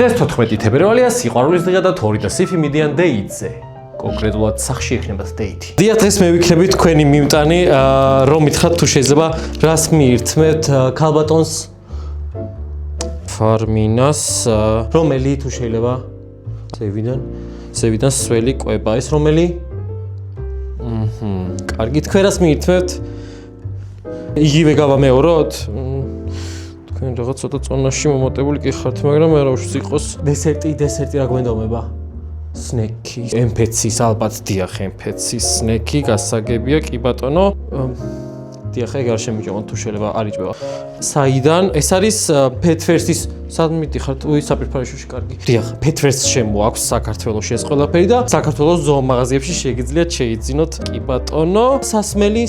დღეს 14 თებერვალია, სიყვარულის დღეა და თორი და სიფი მიდიან დეიტზე. კონკრეტულად სახში ექნება დეიტი. დიახ, დღეს მე ვიქნები თქვენი მიმტანი, რომ მითხრათ თუ შეიძლება რას მიირთმევთ ქალბატონს ფარმინას, რომელი თუ შეიძლება ზევიდან სველი კვება, ეს რომელი? კარგი, თქვენ რას მიირთმევთ? იგივე გავამეოროთ? თქვენ რაღაც ცოტა წონაში მომატებული კი ხართ, მაგრამ არა უშ იყოს დესერტი რა გვენდომება? სნექი, MP-cis ალბათ დიახ, MP-cis სნექი გასაგებია, კი ბატონო. დიახ, ეგ არ შემიჭამოთ თუ შეიძლება არ იჭმება. საიდან? ეს არის Petfirst-ის სად მიდიხართ? საფირფარეშოში კარგი. დიახ, Petfirst შემოაქვს საქართველოში ეს ყველაფერი და საქართველოს ზოომაღაზიებში შეგიძლიათ შეიძინოთ, კი ბატონო. სასმელი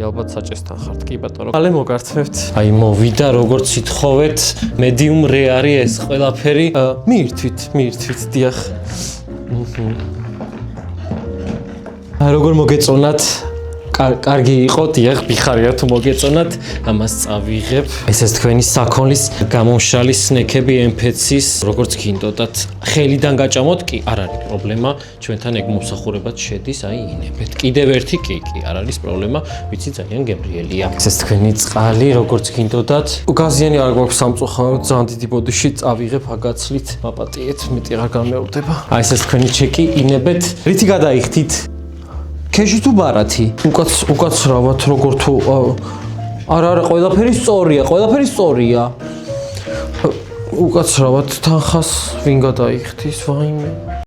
ალბათ საჭესთან ხართ, კი ბატონო. ალე მოგართმევთ. აი მოვიდა როგორც ითხოვეთ, medium rare არის ეს ყველაფერი. მიირთვით, დიახ. როგორ მოგეწონათ? კარგი იყო, დიახ, მიხარია თუ მოგეწონათ, ამას წავიღებ. ეს თქვენი საქონლის გამომშრალი სნექები MP-cis, როგორც გინდოდათ, ხელიდან გაჭამოთ, კი, არ არის პრობლემა, ჩვენთან ეგ მომსახურებად შედის, აი ინებეთ. კიდევ ერთი კი, არ არის პრობლემა, ვიცი ძალიან გემრიელია. ეს თქვენი წყალი, როგორც გინდოდათ, გაზიანი არ გვაქვს სამწუხაროდ, ძალიან დიდი ბოდიში წავიღებ, აგაცლით, მაპატიეთ, მეტი აღარ გამეორდება. აი ეს თქვენი ჩეკი, ინებეთ. რითი გადაიხდით? ქეში თუ ბარათი? უკაცრავად როგორ თუ არა, ყველაფერი სწორია. უკაცრავად თანხას ვინ გადაიხდის, ვაიმე.